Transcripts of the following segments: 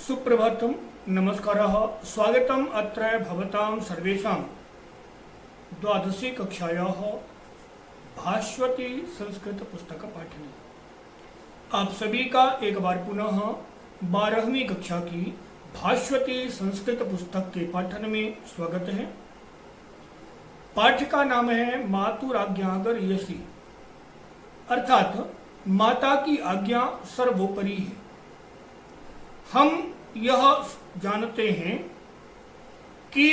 सुप्रभातम, नमस्कारः, स्वागतम अत्र भवतां सर्वेषां द्वादशी कक्षायाः भास्वती संस्कृत पुस्तक पाठने। आप सभी का एक बार पुनः 12वीं कक्षा की भास्वती संस्कृत पुस्तक के पाठन में स्वागत है। पाठ का नाम है मातुराज्ञागर यसी, अर्थात माता की आज्ञा सर्वोपरि है। हम यह जानते हैं कि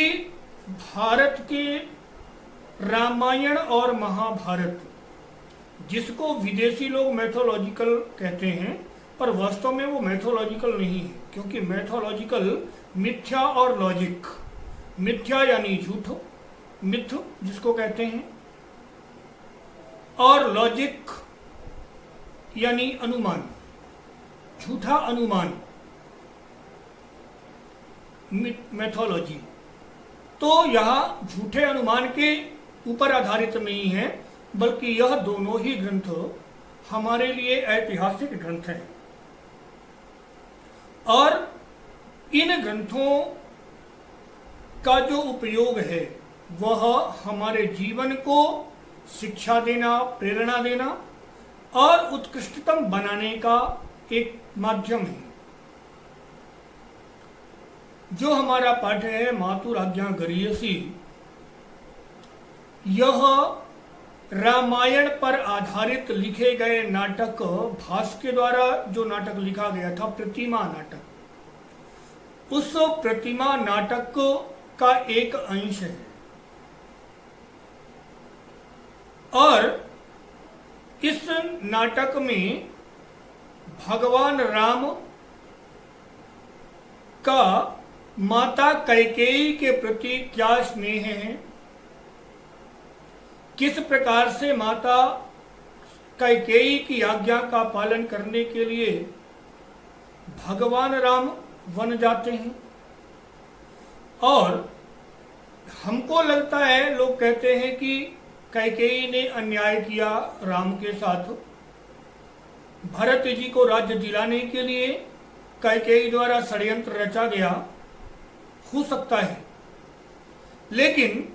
भारत के रामायण और महाभारत, जिसको विदेशी लोग मैथोलॉजिकल कहते हैं, पर वास्तव में वो मैथोलॉजिकल नहीं है, क्योंकि मैथोलॉजिकल मिथ्या और लॉजिक, मिथ्या यानी झूठ, मिथ जिसको कहते हैं, और लॉजिक यानी अनुमान, झूठा अनुमान, मैथोलॉजी। तो यह झूठे अनुमान के ऊपर आधारित नहीं है, बल्कि यह दोनों ही ग्रंथ हमारे लिए ऐतिहासिक ग्रंथ हैं और इन ग्रंथों का जो उपयोग है वह हमारे जीवन को शिक्षा देना, प्रेरणा देना और उत्कृष्टतम बनाने का एक माध्यम है। जो हमारा पाठ है मातुराज्ञागरीयसी, यह रामायण पर आधारित लिखे गए नाटक भास के द्वारा जो नाटक लिखा गया था, प्रतिमा नाटक, उस प्रतिमा नाटक का एक अंश है। और इस नाटक में भगवान राम का माता कैकेयी के प्रति क्या स्नेह है, किस प्रकार से माता कैकेयी की आज्ञा का पालन करने के लिए भगवान राम वन जाते हैं। और हमको लगता है, लोग कहते हैं कि कैकेयी ने अन्याय किया राम के साथ, भरत जी को राज्य दिलाने के लिए कैकेयी द्वारा षड्यंत्र रचा गया, हो सकता है। लेकिन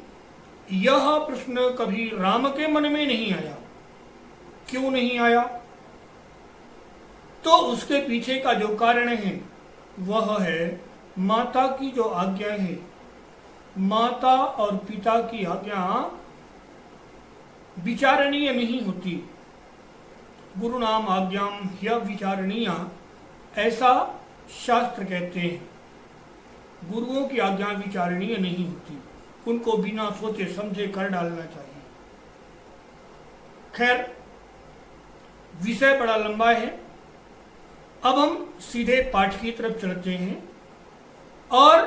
यह प्रश्न कभी राम के मन में नहीं आया। क्यों नहीं आया? तो उसके पीछे का जो कारण है वह है माता की जो आज्ञा है। माता और पिता की आज्ञा विचारणीय नहीं होती। गुरु नाम आज्ञाम ह्यविचारणीया, ऐसा शास्त्र कहते हैं। गुरुओं की आज्ञा विचारणीय नहीं होती, उनको बिना सोचे समझे कर डालना चाहिए। खैर, विषय बड़ा लंबा है। अब हम सीधे पाठ की तरफ चलते हैं और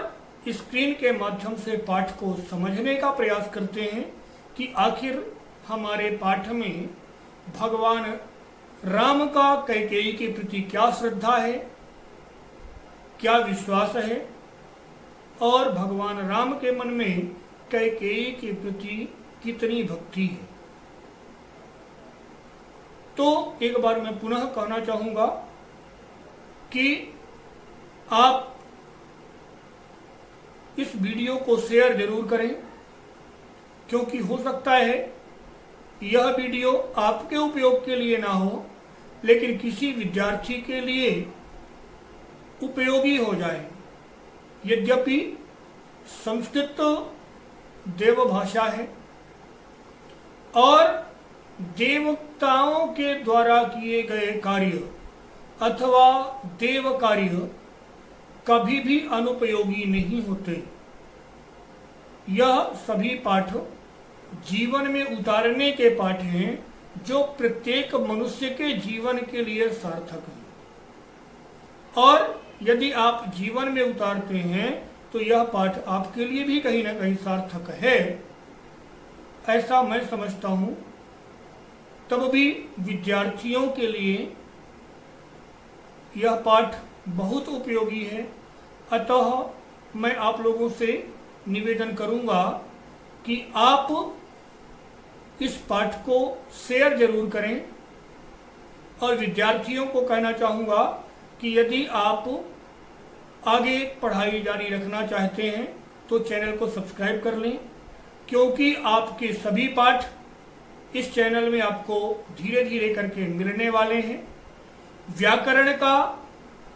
स्क्रीन के माध्यम से पाठ को समझने का प्रयास करते हैं कि आखिर हमारे पाठ में भगवान राम का कैकेयी के प्रति क्या श्रद्धा है, क्या विश्वास है, और भगवान राम के मन में कैकेयी के प्रति कितनी भक्ति है। तो एक बार मैं पुनः कहना चाहूंगा कि आप इस वीडियो को शेयर जरूर करें, क्योंकि हो सकता है यह वीडियो आपके उपयोग के लिए ना हो, लेकिन किसी विद्यार्थी के लिए उपयोगी हो जाए। यद्यपि संस्कृत देवभाषा है और देवताओं के द्वारा किए गए कार्य अथवा देव कार्य कभी भी अनुपयोगी नहीं होते। यह सभी पाठ जीवन में उतारने के पाठ हैं, जो प्रत्येक मनुष्य के जीवन के लिए सार्थक है। और यदि आप जीवन में उतारते हैं तो यह पाठ आपके लिए भी कहीं ना कहीं सार्थक है, ऐसा मैं समझता हूं। तब भी विद्यार्थियों के लिए यह पाठ बहुत उपयोगी है। अतः मैं आप लोगों से निवेदन करूंगा कि आप इस पाठ को शेयर जरूर करें, और विद्यार्थियों को कहना चाहूंगा कि यदि आप आगे पढ़ाई जारी रखना चाहते हैं तो चैनल को सब्सक्राइब कर लें, क्योंकि आपके सभी पाठ इस चैनल में आपको धीरे धीरे करके मिलने वाले हैं। व्याकरण का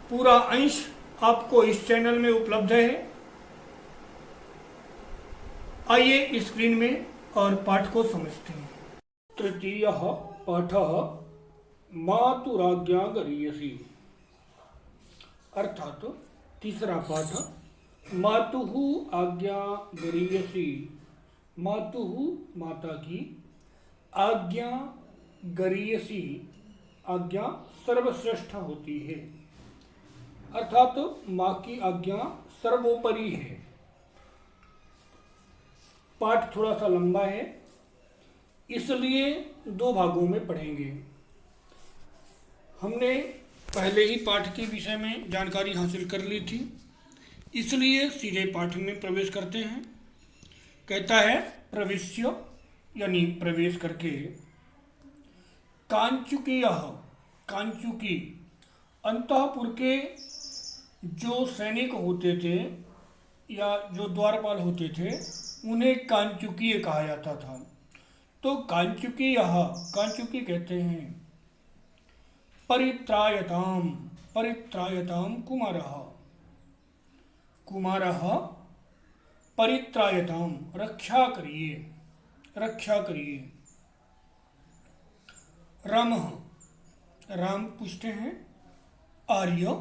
पूरा अंश आपको इस चैनल में उपलब्ध है। आइए स्क्रीन में और पाठ को समझते हैं। तृतीयः पाठः मातुराज्ञा गरीयसी, अर्थात तीसरा पाठ मातुः आज्ञा गरीयसी। मातुः माता की, आज्ञा गरीयसी आज्ञा सर्वश्रेष्ठ होती है, अर्थात माँ की आज्ञा सर्वोपरि है। पाठ थोड़ा सा लंबा है, इसलिए दो भागों में पढ़ेंगे। हमने पहले ही पाठ के विषय में जानकारी हासिल कर ली थी, इसलिए सीधे पाठ में प्रवेश करते हैं। कहता है प्रविश्य यानी प्रवेश करके, कांचुकीयः कांचुकी, अंतःपुर के जो सैनिक होते थे या जो द्वारपाल होते थे उन्हें कांचुकीय कहा जाता था। तो कांचुकीयः, कांचुकी कहते हैं परित्रायताम, परित्रायताम कुमारः, कुमारः परित्रायताम रक्षा करिए, रक्षा करिए। रामः, राम पूछते हैं आर्य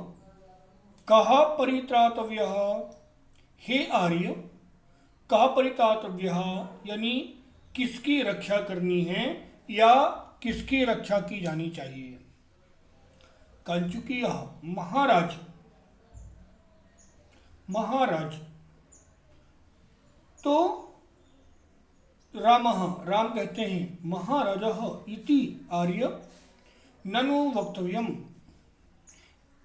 कः परित्रातव्यः, हे आर्य कः परित्रातव्यः, यानी किसकी रक्षा करनी है या किसकी रक्षा की जानी चाहिए। कांचुकीयः महाराज, महाराज। तो रामः, राम कहते हैं महाराजः इति आर्य ननु वक्तव्यम,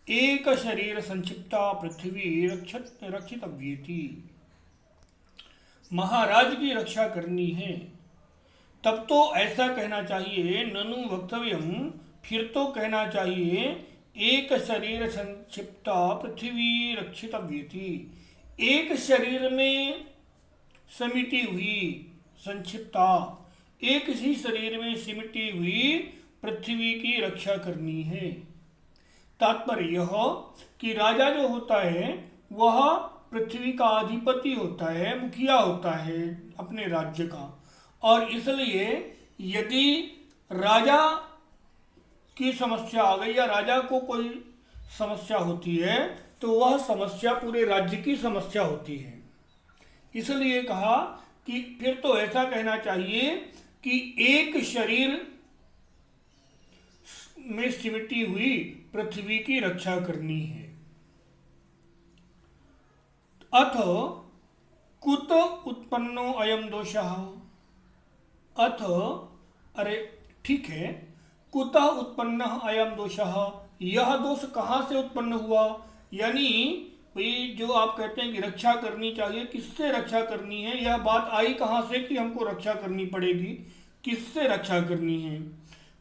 एक शरीर संक्षिप्ता पृथ्वी रक्षितव्येति। महाराज की रक्षा करनी है तब तो ऐसा कहना चाहिए, ननु वक्तव्यम फिर तो कहना चाहिए, एक शरीर संक्षिप्ता पृथ्वी रक्षितव्येति, एक शरीर में समिटी हुई, संक्षिप्ता एक ही शरीर में सिमटी हुई पृथ्वी की रक्षा करनी है। तात्पर्य यह कि राजा जो होता है वह पृथ्वी का अधिपति होता है, मुखिया होता है अपने राज्य का, और इसलिए यदि राजा की समस्या आ गई या राजा को कोई समस्या होती है तो वह समस्या पूरे राज्य की समस्या होती है। इसलिए कहा कि फिर तो ऐसा कहना चाहिए कि एक शरीर में सिमटी हुई पृथ्वी की रक्षा करनी है। अथ कुत उत्पन्नो अयम दोषः, अथ अरे ठीक है, कुतः उत्पन्न अयम दोषः, यह दोष कहाँ से उत्पन्न हुआ, यानी भाई जो आप कहते हैं कि रक्षा करनी चाहिए, किससे रक्षा करनी है, यह बात आई कहाँ से कि हमको रक्षा करनी पड़ेगी, किससे रक्षा करनी है।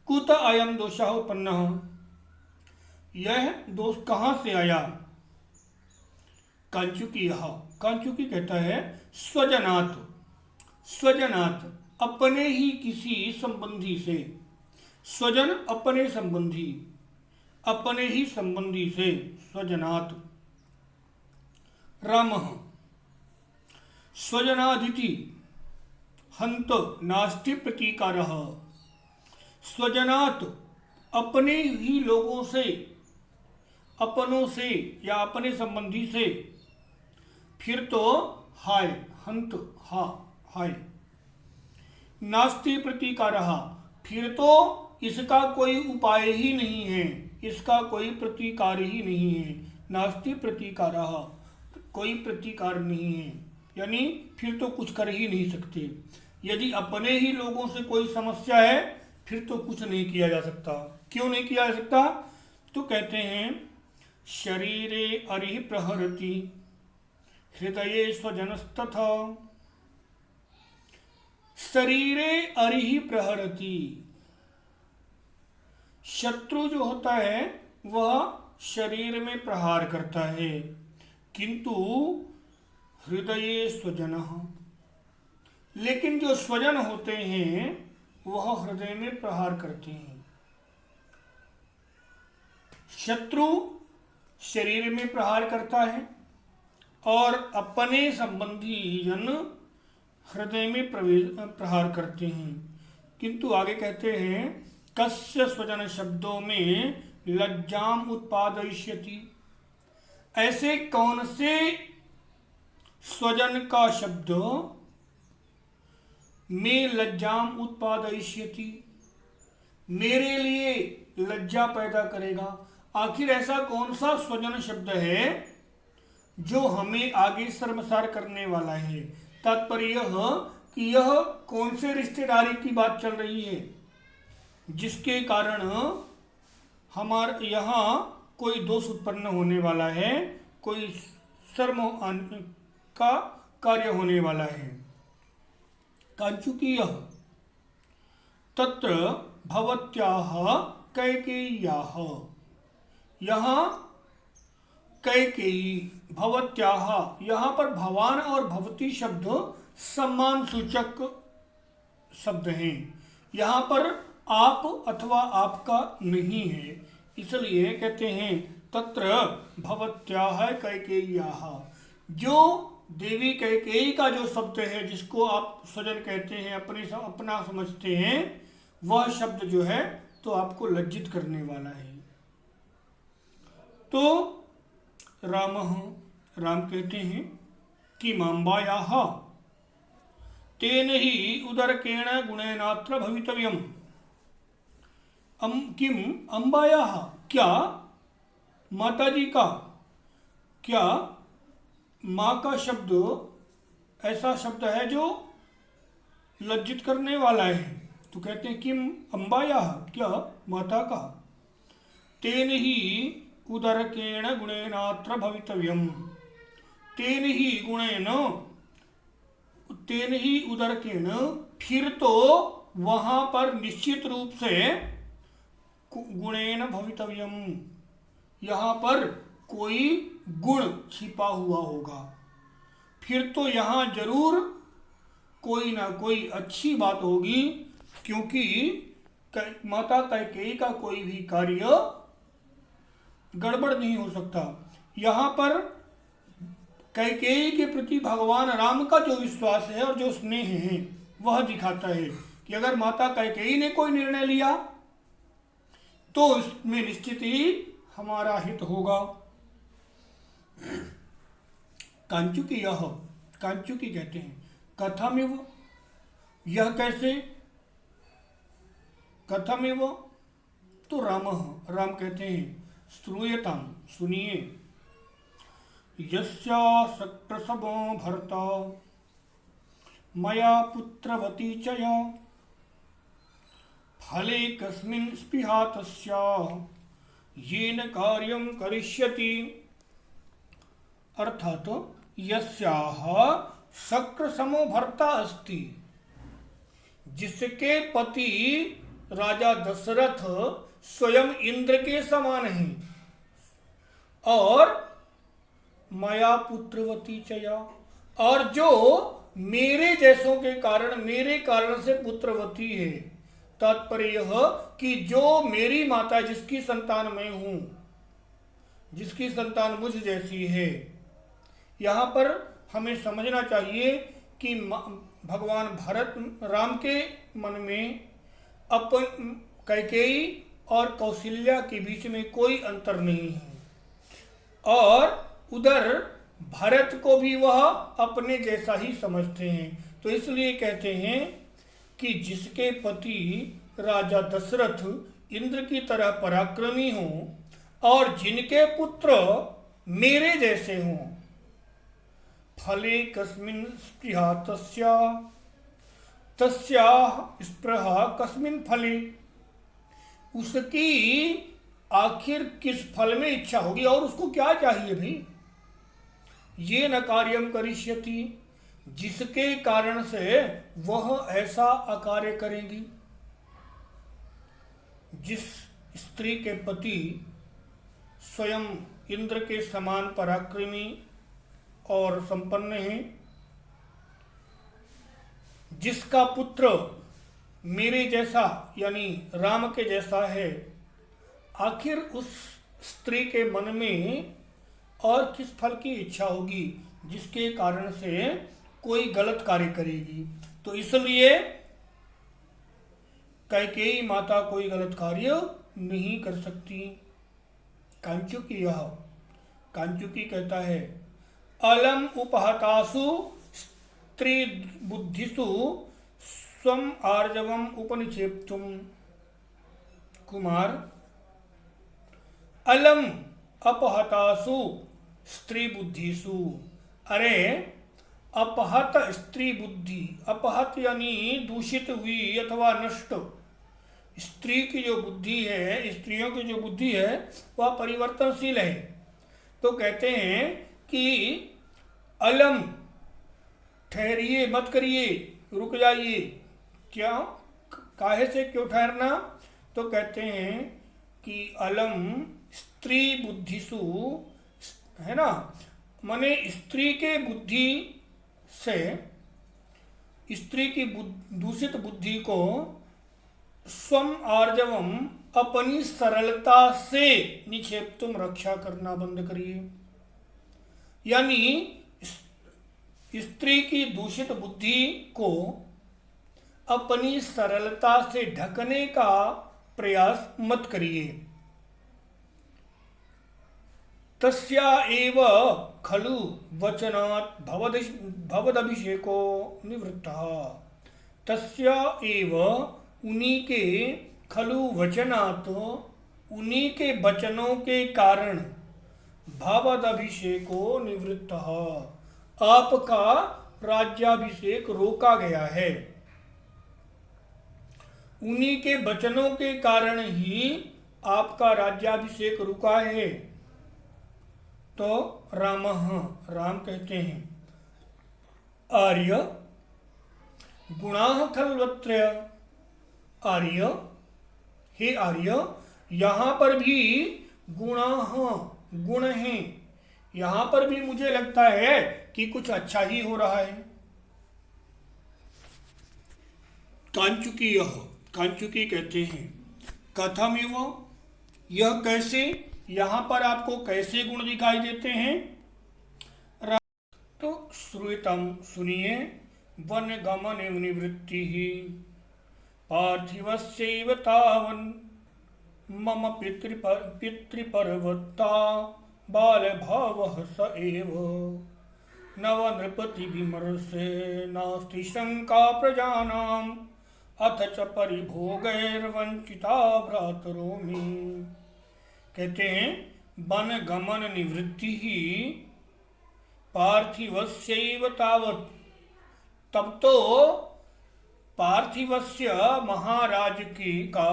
कुत अयम दोषः उत्पन्नः, यह दोष कहाँ से आया। कांचुकीयः, कांचुकी कहता है स्वजनात्, स्वजनात् अपने ही किसी संबंधी से, स्वजन अपने संबंधी, अपने ही संबंधी से, स्वजनात्। रामः स्वजनादिति हंत नास्ति प्रतीकारः, स्वजनात् अपने ही लोगों से, अपनों से या अपने संबंधी से, फिर तो हाय, हंत हा हाय, नास्ति प्रतीकारः फिर तो इसका कोई उपाय ही नहीं है, इसका कोई प्रतिकार ही नहीं है। नास्ति प्रतिकारः कोई प्रतिकार नहीं है, यानी फिर तो कुछ कर ही नहीं सकते। यदि अपने ही लोगों से कोई समस्या है फिर तो कुछ नहीं किया जा सकता। क्यों नहीं किया जा सकता, तो कहते हैं शरीरे अरिः प्रहरति हृदये स्वजनस्तथा, शरीरे अरिः प्रहरति, शत्रु जो होता है वह शरीर में प्रहार करता है, किंतु हृदये स्वजनः, लेकिन जो स्वजन होते हैं वह हृदय में प्रहार करते हैं। शत्रु शरीर में प्रहार करता है और अपने संबंधी जन हृदय में प्रहार करते हैं। किंतु आगे कहते हैं कस्य स्वजन शब्दों में लज्जाम उत्पादयिष्यति, ऐसे कौन से स्वजन का शब्द में लज्जाम उत्पादयिष्यति, मेरे लिए लज्जा पैदा करेगा। आखिर ऐसा कौन सा स्वजन शब्द है जो हमें आगे शर्मसार करने वाला है। तात्पर्य यह कि यह कौन से रिश्तेदारी की बात चल रही है जिसके कारण हमारे यहाँ कोई दोष उत्पन्न होने वाला है, कोई शर्म का कार्य होने वाला है। कांचुकी तत्र भवत्याः कैकेय्याः, यहाँ कैकेयी भवत्याः, यहाँ पर भवान और भवती शब्द सम्मान सूचक शब्द हैं। यहाँ पर आप अथवा आपका नहीं है, इसलिए कहते हैं तत्र भवत्याः कैकेय्याः। जो देवी कैकेयी का जो शब्द है जिसको आप स्वजन कहते हैं, अपना समझते हैं, वह शब्द जो है तो आपको लज्जित करने वाला है। तो राम कहते हैं कि माम्बायाः तेन ही उदरकेण गुणेनात्र भवितव्यम। किम अम्बायाः, क्या माताजी का, क्या माँ का शब्द ऐसा शब्द है जो लज्जित करने वाला है। तो कहते हैं किम अम्बायाः, क्या माता का, तेन ही उदरकेण गुणेनात्र भवितव्यम, तेन ही गुणेन, तेन ही उदरकेण, फिर तो वहां पर निश्चित रूप से गुणेन भवितव्यम, यहाँ पर कोई गुण छिपा हुआ होगा, फिर तो यहाँ जरूर कोई ना कोई अच्छी बात होगी, क्योंकि माता कैकेयी का कोई भी कार्य गड़बड़ नहीं हो सकता। यहाँ पर कैकेयी के प्रति भगवान राम का जो विश्वास है और जो स्नेह है वह दिखाता है कि अगर माता कैकेयी ने कोई निर्णय लिया तो उसमें निश्चित ही हमारा हित होगा। कांचुकी कहते हैं कथमिव, यह कैसे, कथमिव, तो राम कहते हैं श्रूयताम, सुनिए, यस्या सप्रसवो भर्ता मया पुत्रवती च या, फले कस्मिन् स्पृहा तस्याः येन कार्यं करिष्यति। अर्थात यस्याः शक्रसमो भर्ता अस्ति, जिसके पति राजा दशरथ स्वयं इंद्र के समान हैं, और मया पुत्रवती चया, और जो मेरे जैसों के कारण, मेरे कारण से पुत्रवती है। तात्पर्य यह कि जो मेरी माता, जिसकी संतान मैं हूं, जिसकी संतान मुझ जैसी है। यहाँ पर हमें समझना चाहिए कि भगवान राम के मन में अपन कैकेयी और कौशल्या के बीच में कोई अंतर नहीं है, और उधर भरत को भी वह अपने जैसा ही समझते हैं। तो इसलिए कहते हैं कि जिसके पति राजा दशरथ इंद्र की तरह पराक्रमी हों और जिनके पुत्र मेरे जैसे हों, फले कस्मिन् स्पृहा तस्याः स्पृहा कस्मिन् फले, उसकी आखिर किस फल में इच्छा होगी, और उसको क्या चाहिए भी। ये न कार्यम करिष्यति, जिसके कारण से वह ऐसा अकार्य करेगी। जिस स्त्री के पति स्वयं इंद्र के समान पराक्रमी और संपन्न है, जिसका पुत्र मेरे जैसा यानी राम के जैसा है, आखिर उस स्त्री के मन में और किस फल की इच्छा होगी जिसके कारण से कोई गलत कार्य करेगी। तो इसलिए कैकेयी माता कोई गलत कार्य नहीं कर सकती। कांचुकी कहता है, अलम उपहतासु स्त्री बुद्धिसु स्वम आर्जवम उपनिषेप्तुम। कुमार, अलम अपहतासु स्त्री बुद्धिसु, अरे अपहत स्त्री बुद्धि, अपहत यानी दूषित हुई अथवा नष्ट स्त्री की जो बुद्धि है, स्त्रियों की जो बुद्धि है वह परिवर्तनशील है। तो कहते हैं कि अलम, ठहरिए, मत करिए, रुक जाइए। क्या, काहे से क्यों ठहरना? तो कहते हैं कि अलम स्त्री बुद्धिसु, है ना, माने स्त्री के बुद्धि से, स्त्री की दूषित बुद्धि को स्वम आर्जवम, अपनी सरलता से निक्षेप, तुम रक्षा करना बंद करिए। यानी स्त्री की दूषित बुद्धि को अपनी सरलता से ढकने का प्रयास मत करिए। तस्या एव खलु वचनात् भवदभिषेको निवृत्तः। तस्या एव, उन्हीं के, खलु वचनात्, उन्हीं के वचनों के कारण, भवदभिषेको निवृत्तः, आपका राज्याभिषेक रोका गया है। उन्हीं के वचनों के कारण ही आपका राज्याभिषेक रुका है। तो राम कहते हैं, आर्य गुणाः खल्वत्र, आर्य, हे आर्य, यहाँ पर भी गुणाः, गुण हैं। यहाँ पर भी मुझे लगता है कि कुछ अच्छा ही हो रहा है। कांचुकी कहते हैं, कथमिव, यह कैसे, यहाँ पर आपको कैसे गुण दिखाई देते हैं? तो श्रूयतम, सुनिए, वन गमन निवृत्ति ही पार्थिवस्यैव तावन् मम पितृपर्वता बालभावः स एव नव नृपति विमर्शे नास्ति शंका प्रजानाम् अथ च परिभोगैर्वंचिता भ्रातरोमि। कहते हैं, वन गमन निवृत्ति ही पार्थिवस्यैव तावत्, तब तो पार्थिवस्य, महाराज की का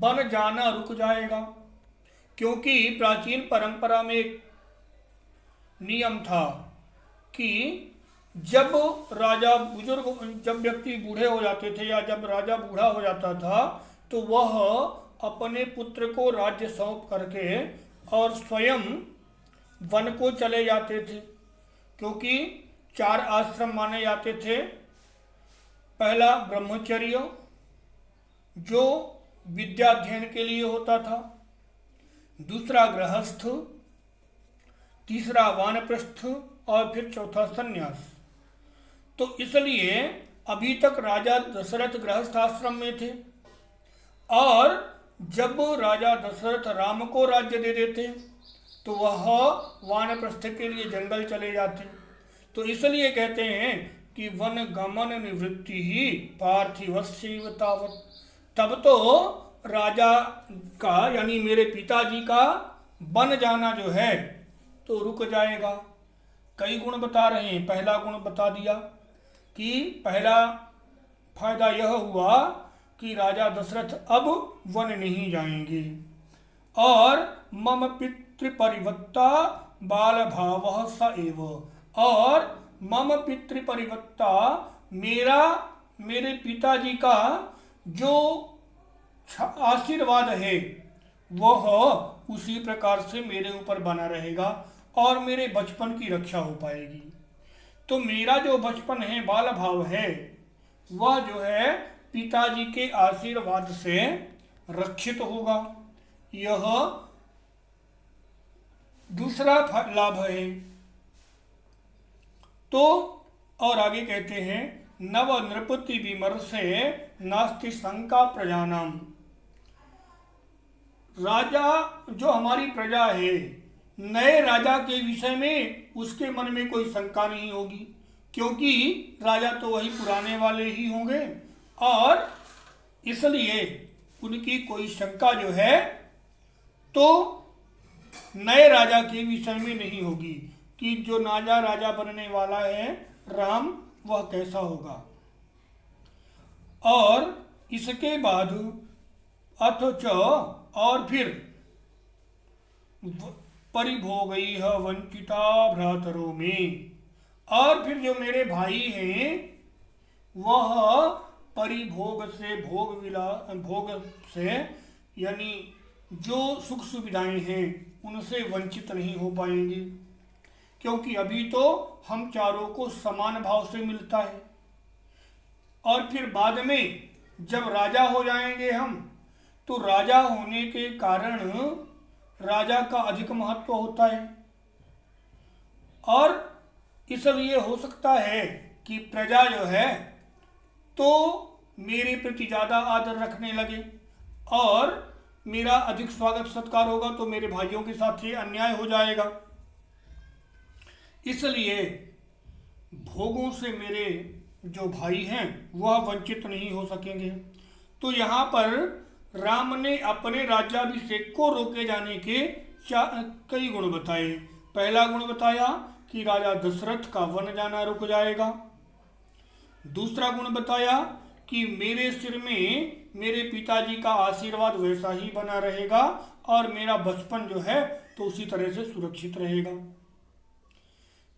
बन जाना रुक जाएगा। क्योंकि प्राचीन परंपरा में एक नियम था कि जब राजा बुजुर्ग, जब व्यक्ति बूढ़े हो जाते थे या जब राजा बूढ़ा हो जाता था तो वह अपने पुत्र को राज्य सौंप करके और स्वयं वन को चले जाते थे। क्योंकि 4 आश्रम माने जाते थे। पहला ब्रह्मचर्य, जो विद्याध्ययन के लिए होता था, दूसरा गृहस्थ, तीसरा वानप्रस्थ और फिर चौथा संन्यास। तो इसलिए अभी तक राजा दशरथ गृहस्थ आश्रम में थे, और जब राजा दशरथ राम को राज्य दे देते तो वह वानप्रस्थ के लिए जंगल चले जाते। तो इसलिए कहते हैं कि वन गमन निवृत्ति ही पार्थिवस्यैव तावत्, तब तो राजा का यानी मेरे पिताजी का बन जाना जो है तो रुक जाएगा। कई गुण बता रहे हैं। पहला गुण बता दिया कि पहला फायदा यह हुआ कि राजा दशरथ अब वन नहीं जाएंगे, और मम पितृपरिवत्ता बाल भावः स एव, और मम पितृपरिवत्ता, मेरे पिताजी का जो आशीर्वाद है वह उसी प्रकार से मेरे ऊपर बना रहेगा। और मेरे बचपन की रक्षा हो पाएगी। तो मेरा जो बचपन है, बाल भाव है, वह जो है पिताजी के आशीर्वाद से रक्षित होगा। यह दूसरा लाभ है। तो और आगे कहते हैं, नव नृपति विमर्शे नास्ति शंका प्रजानाम। राजा जो हमारी प्रजा है, नए राजा के विषय में उसके मन में कोई शंका नहीं होगी, क्योंकि राजा तो वही पुराने वाले ही होंगे, और इसलिए उनकी कोई शंका जो है तो नए राजा के विषय में नहीं होगी कि जो नया राजा बनने वाला है राम, वह कैसा होगा। और इसके बाद अथच और फिर परिभोगई है वंचिता भ्रातरों में, और फिर जो मेरे भाई हैं वह परिभोग से भोग से यानी जो सुख सुविधाएं हैं उनसे वंचित नहीं हो पाएंगे, क्योंकि अभी तो हम चारों को समान भाव से मिलता है, और फिर बाद में जब राजा हो जाएंगे हम, तो राजा होने के कारण राजा का अधिक महत्व होता है, और इसलिए हो सकता है कि प्रजा जो है तो मेरे प्रति ज़्यादा आदर रखने लगे, और मेरा अधिक स्वागत सत्कार होगा, तो मेरे भाइयों के साथ ये अन्याय हो जाएगा। इसलिए भोगों से मेरे जो भाई हैं वह वंचित नहीं हो सकेंगे। तो यहाँ पर राम ने अपने राज्याभिषेक को रोके जाने के कई गुण बताए। पहला गुण बताया कि राजा दशरथ का वन जाना रुक जाएगा। दूसरा गुण बताया कि मेरे सिर में मेरे पिताजी का आशीर्वाद वैसा ही बना रहेगा, और मेरा बचपन जो है तो उसी तरह से सुरक्षित रहेगा।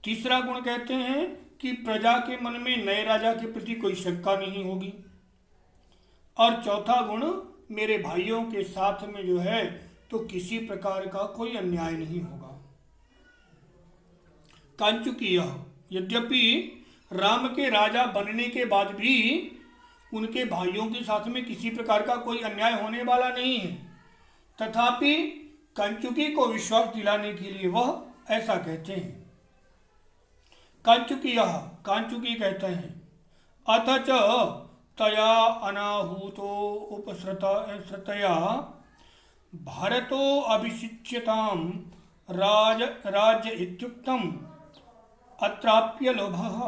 तीसरा गुण कहते हैं कि प्रजा के मन में नए राजा के प्रति कोई शंका नहीं होगी। और चौथा गुण, मेरे भाइयों के साथ में जो है तो किसी प्रकार का कोई अन्याय नहीं होगा। कांचुकीय, यद्यपि राम के राजा बनने के बाद भी उनके भाइयों के साथ में किसी प्रकार का कोई अन्याय होने वाला नहीं है, तथापि कांचुकी को विश्वास दिलाने के लिए वह ऐसा कहते हैं। कांचुकी कहते हैं, अथ च तया अनाहूतो उपसृतया भारतो अभिषिच्यताम राज्य इत्युक्तम अत्राप्य लोभः।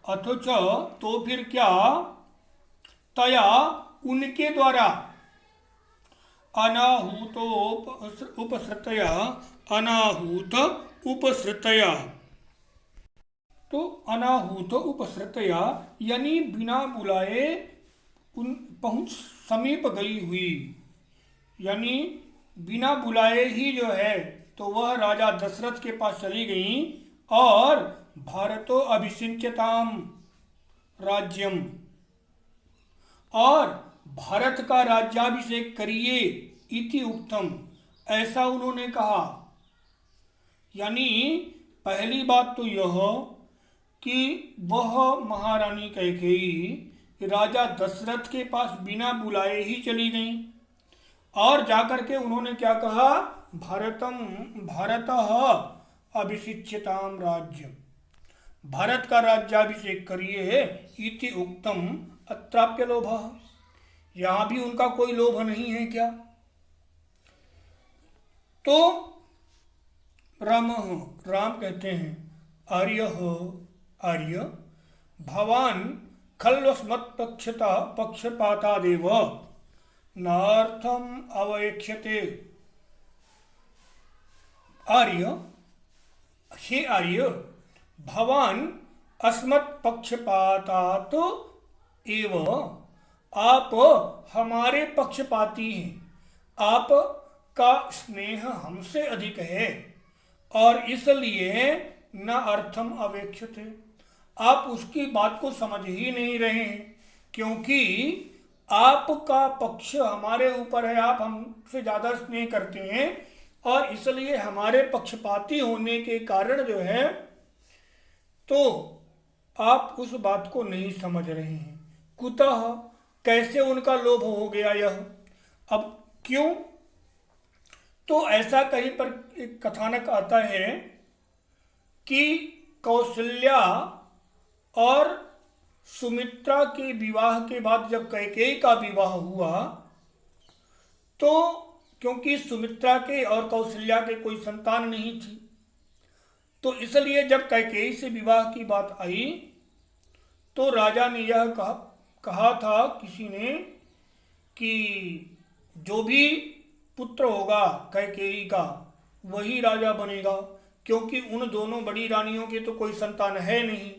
अथच तो फिर क्या, तया उनके द्वारा, अनाहूतो उपसृतया, अनाहूत उपसृतया, तो अनाहूत उपसृतया यानी बिना बुलाए पहुंच समीप गई हुई, यानी बिना बुलाए ही जो है तो वह राजा दशरथ के पास चली गई, और भारतो अभिषिच्यताम राज्यम, और भारत का राज्याभिषेक करिए, इति उक्तम, ऐसा उन्होंने कहा। यानी पहली बात तो यह कि वह महारानी कैकेयी राजा दशरथ के पास बिना बुलाए ही चली गईं, और जाकर के उन्होंने क्या कहा, भारतः अभिषिच्यताम राज्य, भारत का राज्याभिषेक करिए, इति उक्तम अत्राप्य लोभः, यहाँ भी उनका कोई लोभ नहीं है क्या। तो राम कहते हैं, आर्य भवान पक्षपातादेव नार्थम अवैक्ष्यते। हे आर्य, भवान अस्मत् पक्षपातात एव, आप हमारे पक्षपाती हैं, आप का स्नेह हमसे अधिक है, और इसलिए न अर्थम अवेक्षते, आप उसकी बात को समझ ही नहीं रहे हैं, क्योंकि आपका पक्ष हमारे ऊपर है, आप हमसे ज़्यादा स्नेह करते हैं, और इसलिए हमारे पक्षपाती होने के कारण जो है, तो आप उस बात को नहीं समझ रहे हैं। कुतः, कैसे उनका लोभ हो गया यह? अब क्यों? तो ऐसा कहीं पर एक कथानक आता है कि कौशल्या और सुमित्रा के विवाह के बाद जब कैकेयी का विवाह हुआ, तो क्योंकि सुमित्रा के और कौशल्या के कोई संतान नहीं थी, तो इसलिए जब कैकेयी से विवाह की बात आई तो राजा ने यह कहा था किसी ने कि जो भी पुत्र होगा कैकेयी का वही राजा बनेगा, क्योंकि उन दोनों बड़ी रानियों के तो कोई संतान है नहीं,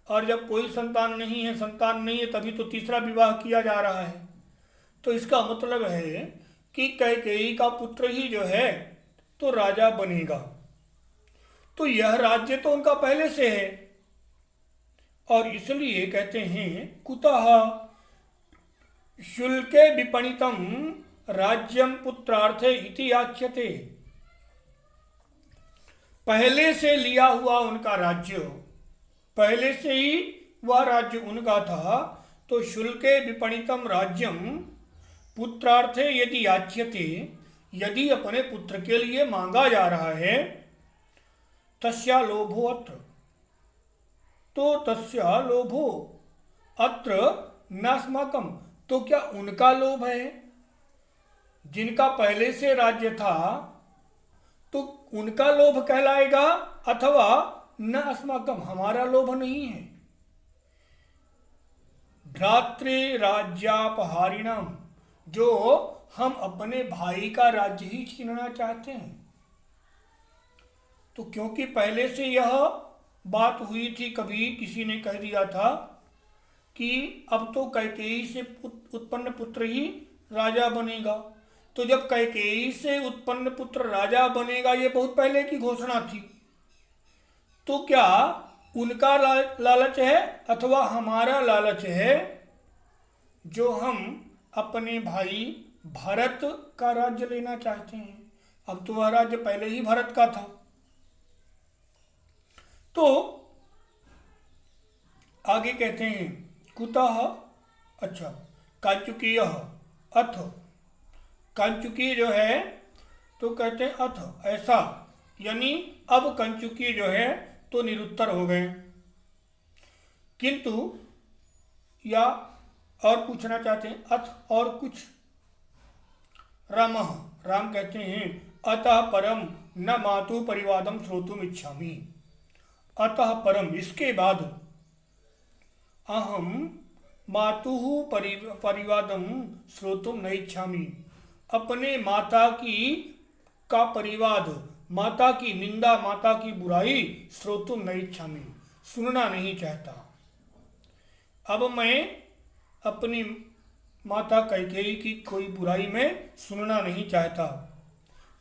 और जब कोई संतान नहीं है तभी तो तीसरा विवाह किया जा रहा है। तो इसका मतलब है कि कैकेयी का पुत्र ही जो है तो राजा बनेगा। तो यह राज्य तो उनका पहले से है, और इसलिए कहते हैं कुतः शुल्के विपणितम राज्यम पुत्रार्थे इति याच्यते। पहले से लिया हुआ उनका राज्य, पहले से ही वह राज्य उनका था, तो शुल्के विपणितम राज्यम पुत्रार्थे यदि याच्यते, यदि अपने पुत्र के लिए मांगा जा रहा है, तस्या लोभो अत्र, तो तस्या लोभो अत्र नास्माकम, तो क्या उनका लोभ है? जिनका पहले से राज्य था तो उनका लोभ कहलाएगा, अथवा न अस्माकम, हमारा लोभ नहीं है। भ्रातृ राज्यापहारिणम, जो हम अपने भाई का राज्य ही छीनना चाहते हैं। तो क्योंकि पहले से यह बात हुई थी, कभी किसी ने कह दिया था कि अब तो कैकेयी से उत्पन्न पुत्र ही राजा बनेगा, तो जब कैकेयी से उत्पन्न पुत्र राजा बनेगा, ये बहुत पहले की घोषणा थी, तो क्या उनका लालच है अथवा हमारा लालच है जो हम अपने भाई भरत का राज्य लेना चाहते हैं? अब तो वह राज्य पहले ही भरत का था। तो आगे कहते हैं कुतः, अच्छा, कांचुकीय अथ, कांचुकी जो है तो कहते हैं अथ, ऐसा, यानी अब कंचुकी जो है तो निरुत्तर हो गए। किंतु या और पूछना चाहते हैं अथ और कुछ। रामः, राम कहते हैं अतः परम न मातु परिवादम श्रोतुम इच्छामि, अतः परम, इसके बाद, अहम मातुः परिवादम श्रोतुम न इच्छामि, अपने माता की का परिवाद, माता की निंदा, माता की बुराई, श्रोतुम न इच्छामि, सुनना नहीं चाहता। अब मैं अपनी माता कैकेयी की कोई बुराई में सुनना नहीं चाहता।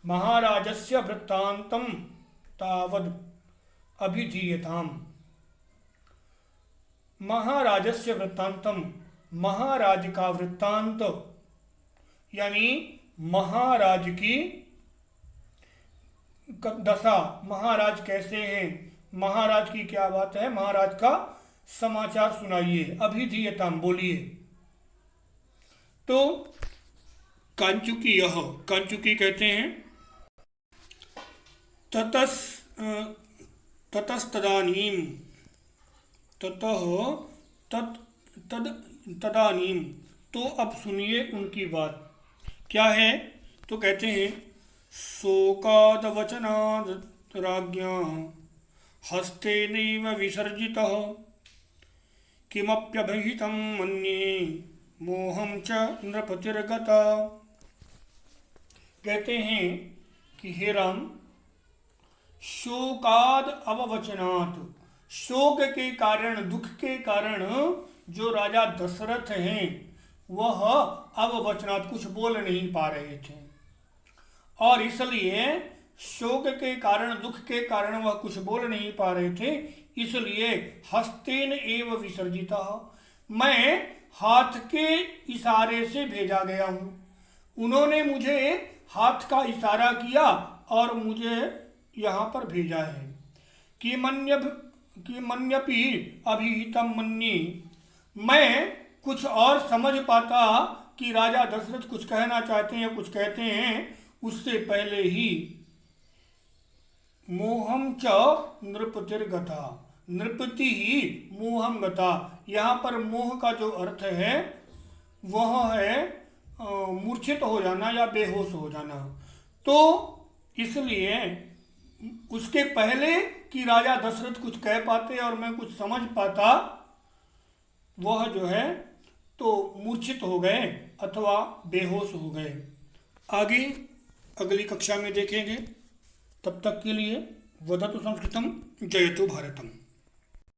महाराजस्य वृत्तांतम तावद अभिधीयताम, महाराजस्य वृत्तांतम, महाराज का वृत्तांत, यानी महाराज की दशा, महाराज कैसे हैं, महाराज की क्या बात है, महाराज का समाचार सुनाइए, अभिधीयताम, बोलिए। तो कांचुकी, यह कांचुकी कहते हैं ततस्तदानीम, तदानीम, तो अब सुनिए उनकी बात क्या है। तो कहते हैं शोकाद वचनाद राज्ञा हस्तेनैव विसर्जितः किमप्यभिहितं मन्ये मोहं च नृपतिर्गता। कहते हैं कि हे राम, शोकाद अववचनात्, शोक के कारण, दुख के कारण जो राजा दशरथ हैं वह अववचनात्, कुछ बोल नहीं पा रहे थे, और इसलिए शोक के कारण, दुख के कारण वह कुछ बोल नहीं पा रहे थे, इसलिए हस्तेन एव विसर्जिता, मैं हाथ के इशारे से भेजा गया हूँ। उन्होंने मुझे हाथ का इशारा किया और मुझे यहाँ पर भेजा है। कि मन्यपि अभिहितम मन्ये, मैं कुछ और समझ पाता कि राजा दशरथ कुछ कहना चाहते हैं, कुछ कहते हैं, उससे पहले ही मोहम च नृपतिर्गता, नृपति ही मोहम गता। यहाँ पर मोह का जो अर्थ है वह है मूर्छित हो जाना या बेहोश हो जाना। तो इसलिए उसके पहले कि राजा दशरथ कुछ कह पाते और मैं कुछ समझ पाता, वह जो है तो मूर्छित हो गए अथवा बेहोश हो गए। आगे अगली कक्षा में देखेंगे। तब तक के लिए वदतु संस्कृतम जयतु भारतम।